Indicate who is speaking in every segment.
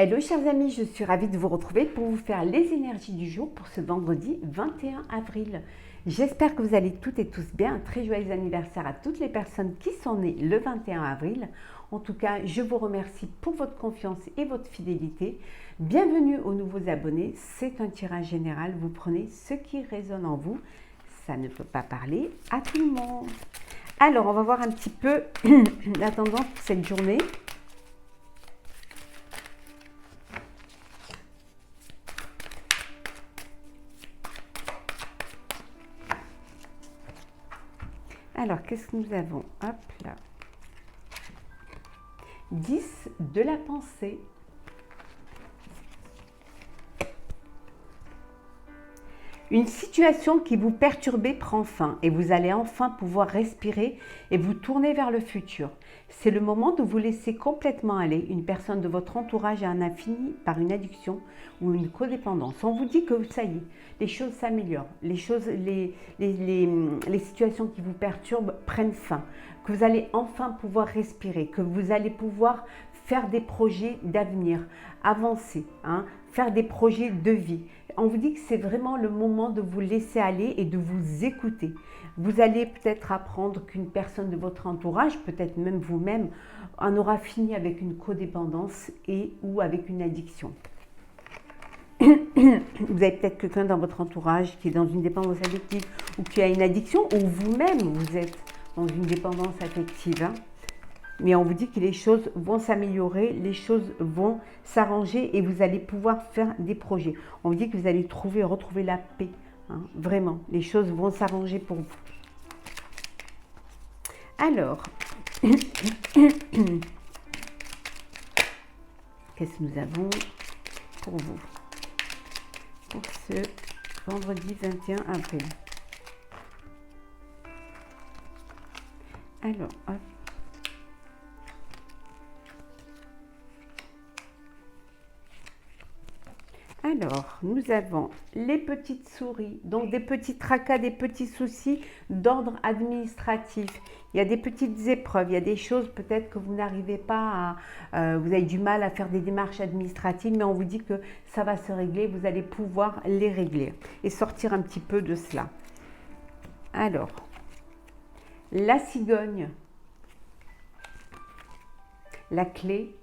Speaker 1: Hello chers amis, je suis ravie de vous retrouver pour vous faire les énergies du jour pour ce vendredi 21 avril. J'espère que vous allez toutes et tous bien. Un très joyeux anniversaire à toutes les personnes qui sont nées le 21 avril. En tout cas, je vous remercie pour votre confiance et votre fidélité. Bienvenue aux nouveaux abonnés. C'est un tirage général. Vous prenez ce qui résonne en vous. Ça ne peut pas parler à tout le monde. Alors, on va voir un petit peu la tendance pour cette journée. Alors, qu'est-ce que nous avons? Hop là. 10 de la pensée. Une situation qui vous perturbait prend fin et vous allez enfin pouvoir respirer et vous tourner vers le futur. C'est le moment de vous laisser complètement aller. Une personne de votre entourage en a fini par une addiction ou une codépendance. On vous dit que ça y est, les choses s'améliorent, les situations qui vous perturbent prennent fin, que vous allez enfin pouvoir respirer, que vous allez pouvoir faire des projets d'avenir, avancer, faire des projets de vie. On vous dit que c'est vraiment le moment de vous laisser aller et de vous écouter. Vous allez peut-être apprendre qu'une personne de votre entourage, peut-être même vous-même, en aura fini avec une codépendance et ou avec une addiction. Vous avez peut-être quelqu'un dans votre entourage qui est dans une dépendance affective ou qui a une addiction, ou vous-même vous êtes dans une dépendance affective. Mais on vous dit que les choses vont s'améliorer, les choses vont s'arranger et vous allez pouvoir faire des projets. On vous dit que vous allez retrouver la paix. Vraiment, les choses vont s'arranger pour vous. Alors, qu'est-ce que nous avons pour vous pour ce vendredi 21 avril? Alors, hop. Alors, nous avons les petites souris, donc des petits tracas, des petits soucis d'ordre administratif. Il y a des petites épreuves, il y a des choses peut-être que vous n'arrivez pas à... vous avez du mal à faire des démarches administratives, mais on vous dit que ça va se régler, vous allez pouvoir les régler et sortir un petit peu de cela. Alors, la cigogne, la clé,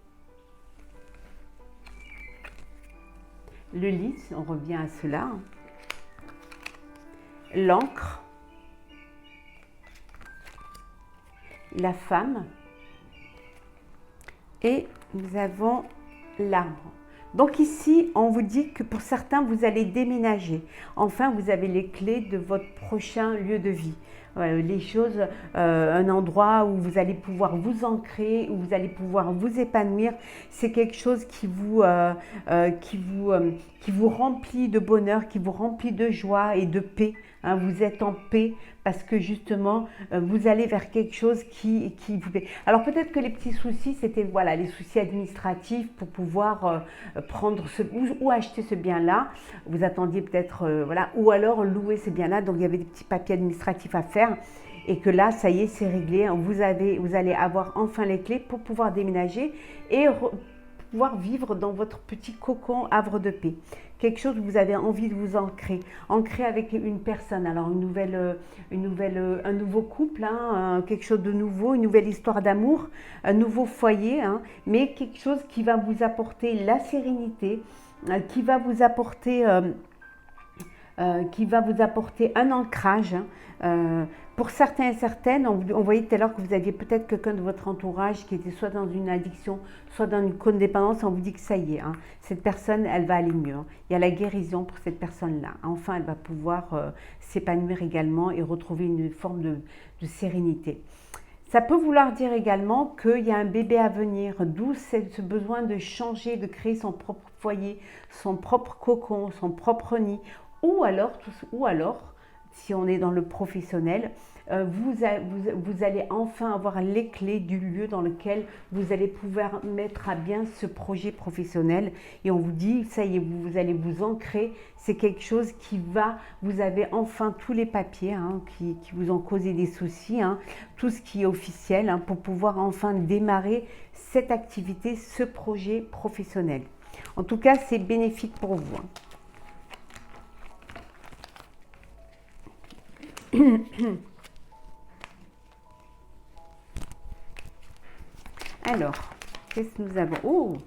Speaker 1: le lys, on revient à cela, l'encre, la femme et nous avons l'arbre. Donc ici, on vous dit que pour certains, vous allez déménager. Enfin, vous avez les clés de votre prochain lieu de vie. Les choses, un endroit où vous allez pouvoir vous ancrer, où vous allez pouvoir vous épanouir. C'est quelque chose qui vous remplit de bonheur, qui vous remplit de joie et de paix. Vous êtes en paix parce que justement, vous allez vers quelque chose qui vous plaît. Alors peut-être que les petits soucis, c'était voilà, les soucis administratifs pour pouvoir prendre ou acheter ce bien-là. Vous attendiez peut-être, voilà, ou alors louer ce bien-là. Donc il y avait des petits papiers administratifs à faire. Et que là, ça y est, c'est réglé. Vous allez avoir enfin les clés pour pouvoir déménager et pouvoir vivre dans votre petit cocon havre de paix. Quelque chose où vous avez envie de vous ancrer avec une personne. Alors un nouveau couple, quelque chose de nouveau, une nouvelle histoire d'amour, un nouveau foyer, mais quelque chose qui va vous apporter la sérénité, qui va vous apporter un ancrage. Pour certains et certaines, on voyait tout à l'heure que vous aviez peut-être quelqu'un de votre entourage qui était soit dans une addiction, soit dans une codépendance. On vous dit que ça y est, cette personne, elle va aller mieux. Il y a la guérison pour cette personne-là. Enfin, elle va pouvoir s'épanouir également et retrouver une forme de sérénité. Ça peut vouloir dire également qu'il y a un bébé à venir, d'où ce besoin de changer, de créer son propre foyer, son propre cocon, son propre nid, ou alors, si on est dans le professionnel, vous allez enfin avoir les clés du lieu dans lequel vous allez pouvoir mettre à bien ce projet professionnel. Et on vous dit, ça y est, vous allez vous ancrer. C'est quelque chose vous avez enfin tous les papiers qui vous ont causé des soucis, tout ce qui est officiel pour pouvoir enfin démarrer cette activité, ce projet professionnel. En tout cas, c'est bénéfique pour vous. Alors, qu'est-ce que nous avons? Oh,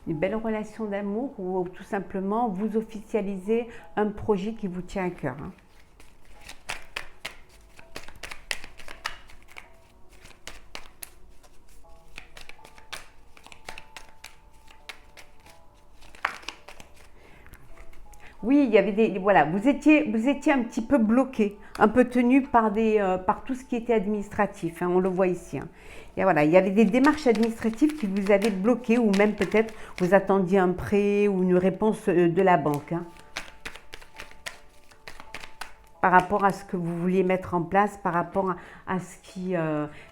Speaker 1: une belle relation d'amour ou tout simplement vous officialisez un projet qui vous tient à cœur. Oui, il y avait des, voilà, vous étiez un petit peu bloqué, un peu tenu par tout ce qui était administratif, on le voit ici. Et voilà, il y avait des démarches administratives qui vous avaient bloqué ou même peut-être vous attendiez un prêt ou une réponse de la banque. Par rapport à ce que vous vouliez mettre en place, par rapport à ce qui...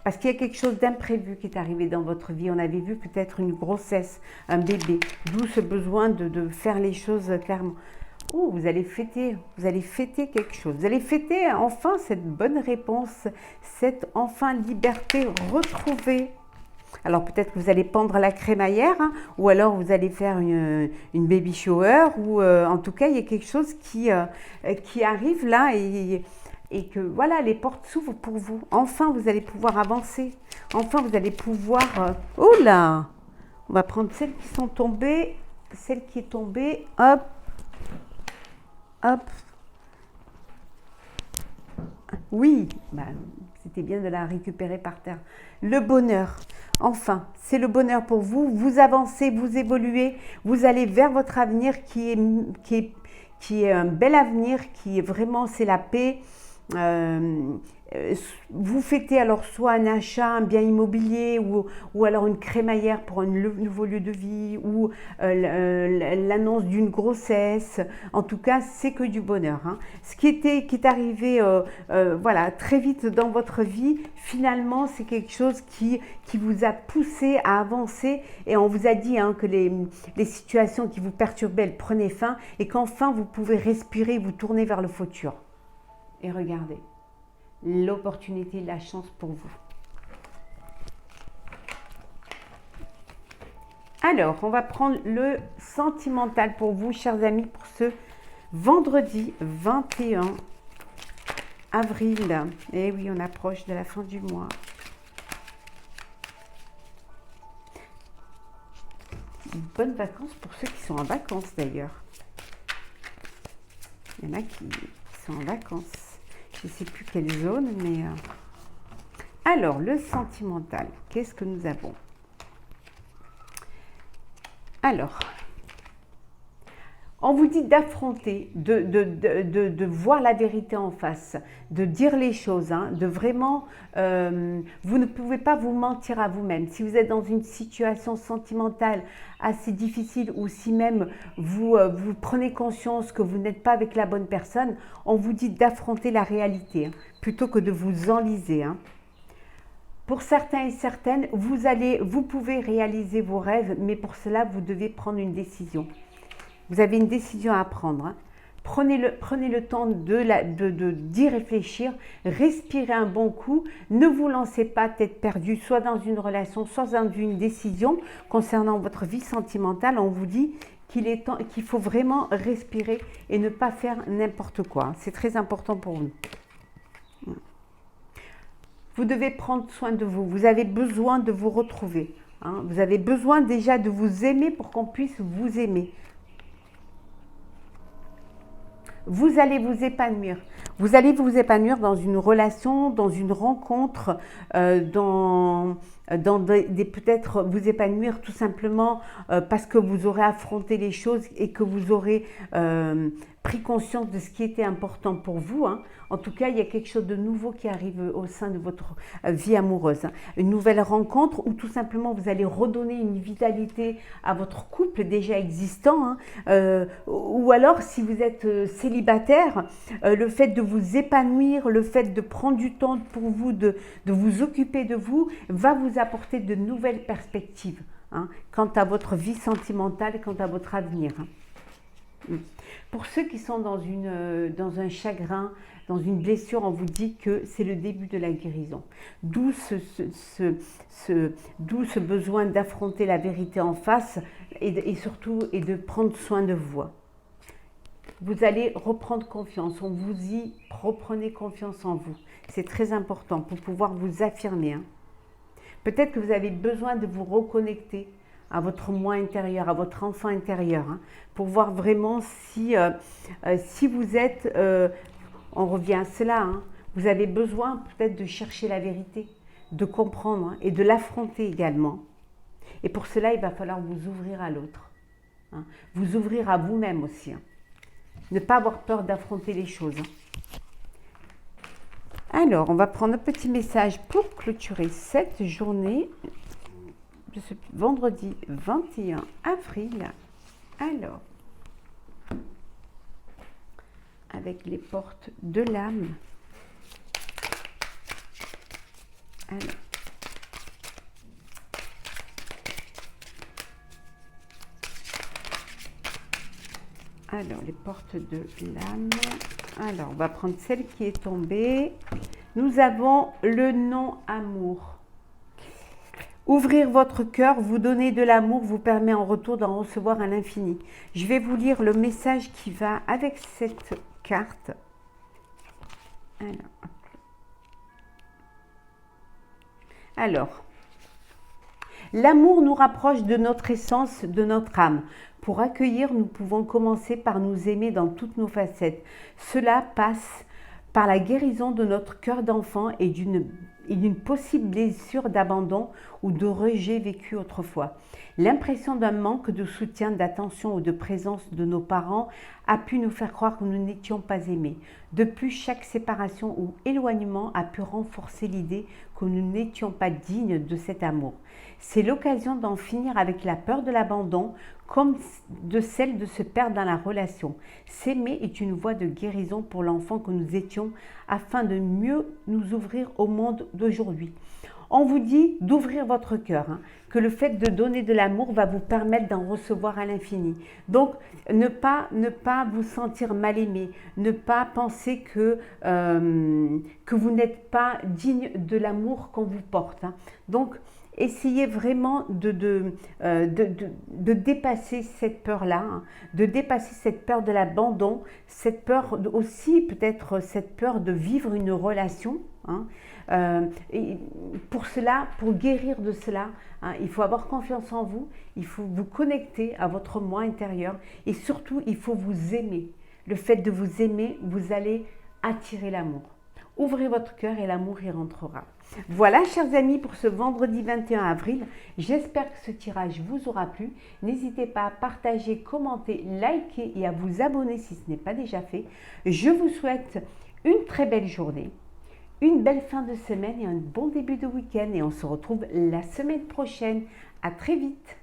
Speaker 1: parce qu'il y a quelque chose d'imprévu qui est arrivé dans votre vie. On avait vu peut-être une grossesse, un bébé, d'où ce besoin de faire les choses clairement. Oh, vous allez fêter quelque chose. Vous allez fêter enfin cette bonne réponse, cette enfin liberté retrouvée. Alors peut-être que vous allez pendre la crémaillère ou alors vous allez faire une baby shower ou en tout cas il y a quelque chose qui arrive là et que voilà, les portes s'ouvrent pour vous. Enfin vous allez pouvoir avancer. Enfin vous allez pouvoir... oh là! On va prendre celles qui sont tombées. Celle qui est tombée, hop, hop. Oui, bah, c'était bien de la récupérer par terre. Le bonheur. Enfin, c'est le bonheur pour vous. Vous avancez, vous évoluez, vous allez vers votre avenir qui est un bel avenir, qui est vraiment, c'est la paix. Vous fêtez alors soit un achat, un bien immobilier ou alors une crémaillère pour un nouveau lieu de vie ou l'annonce d'une grossesse. En tout cas, c'est que du bonheur. Ce qui est arrivé voilà, très vite dans votre vie, finalement, c'est quelque chose qui vous a poussé à avancer et on vous a dit que les situations qui vous perturbaient, elles prenaient fin et qu'enfin vous pouvez respirer, vous tourner vers le futur. Et regardez, l'opportunité, la chance pour vous. Alors, on va prendre le sentimental pour vous, chers amis, pour ce vendredi 21 avril. Et oui, on approche de la fin du mois. Bonnes vacances pour ceux qui sont en vacances d'ailleurs. Il y en a qui sont en vacances. Je ne sais plus quelle zone, mais... Alors, le sentimental, qu'est-ce que nous avons? Alors, on vous dit d'affronter, de voir la vérité en face, de dire les choses, de vraiment... vous ne pouvez pas vous mentir à vous-même. Si vous êtes dans une situation sentimentale assez difficile ou si même vous prenez conscience que vous n'êtes pas avec la bonne personne, on vous dit d'affronter la réalité plutôt que de vous enliser. Pour certains et certaines, vous pouvez réaliser vos rêves, mais pour cela, vous devez prendre une décision. Vous avez une décision à prendre. Prenez le temps d'y réfléchir, respirez un bon coup, ne vous lancez pas tête perdue, soit dans une relation, soit dans une décision concernant votre vie sentimentale. On vous dit qu'il faut vraiment respirer et ne pas faire n'importe quoi. C'est très important pour vous. Vous devez prendre soin de vous. Vous avez besoin de vous retrouver. Vous avez besoin déjà de vous aimer pour qu'on puisse vous aimer. Vous allez vous épanouir. Vous allez vous épanouir dans une relation, dans une rencontre, peut-être vous épanouir tout simplement parce que vous aurez affronté les choses et que vous aurez pris conscience de ce qui était important pour vous. En tout cas, il y a quelque chose de nouveau qui arrive au sein de votre vie amoureuse. Une nouvelle rencontre ou tout simplement vous allez redonner une vitalité à votre couple déjà existant. Ou alors, si vous êtes célibataire, le fait de vous épanouir, le fait de prendre du temps pour vous, de vous occuper de vous, va vous apporter de nouvelles perspectives quant à votre vie sentimentale, quant à votre avenir. Pour ceux qui sont dans un chagrin, dans une blessure, on vous dit que c'est le début de la guérison. D'où ce besoin d'affronter la vérité en face et surtout et de prendre soin de vous. Vous allez reprendre confiance, on vous dit reprenez confiance en vous. C'est très important pour pouvoir vous affirmer. Peut-être que vous avez besoin de vous reconnecter à votre moi intérieur, à votre enfant intérieur, pour voir vraiment si vous êtes, on revient à cela, vous avez besoin peut-être de chercher la vérité, de comprendre et de l'affronter également. Et pour cela, il va falloir vous ouvrir à l'autre, vous ouvrir à vous-même aussi. Ne pas avoir peur d'affronter les choses. Alors, on va prendre un petit message pour clôturer cette journée de ce vendredi 21 avril. Alors, avec les portes de l'âme. Alors, les portes de l'âme. Alors, on va prendre celle qui est tombée. Nous avons le non-amour. Ouvrir votre cœur, vous donner de l'amour, vous permet en retour d'en recevoir à l'infini. Je vais vous lire le message qui va avec cette carte. Alors, l'amour nous rapproche de notre essence, de notre âme. Pour accueillir, nous pouvons commencer par nous aimer dans toutes nos facettes. Cela passe par la guérison de notre cœur d'enfant et d'une possible blessure d'abandon ou de rejet vécu autrefois. L'impression d'un manque de soutien, d'attention ou de présence de nos parents a pu nous faire croire que nous n'étions pas aimés. De plus, chaque séparation ou éloignement a pu renforcer l'idée que nous n'étions pas dignes de cet amour. C'est l'occasion d'en finir avec la peur de l'abandon, comme de celle de se perdre dans la relation. S'aimer est une voie de guérison pour l'enfant que nous étions afin de mieux nous ouvrir au monde d'aujourd'hui. On vous dit d'ouvrir votre cœur, que le fait de donner de l'amour va vous permettre d'en recevoir à l'infini. Donc, ne pas vous sentir mal aimé, ne pas penser que vous n'êtes pas digne de l'amour qu'on vous porte. Donc, essayez vraiment de dépasser cette peur-là, de dépasser cette peur de l'abandon, cette peur aussi, peut-être cette peur de vivre une relation. Et pour cela, pour guérir de cela, il faut avoir confiance en vous, il faut vous connecter à votre moi intérieur et surtout, il faut vous aimer. Le fait de vous aimer, vous allez attirer l'amour. Ouvrez votre cœur et l'amour y rentrera. Voilà, chers amis, pour ce vendredi 21 avril. J'espère que ce tirage vous aura plu. N'hésitez pas à partager, commenter, liker et à vous abonner si ce n'est pas déjà fait. Je vous souhaite une très belle journée, une belle fin de semaine et un bon début de week-end. Et on se retrouve la semaine prochaine. À très vite.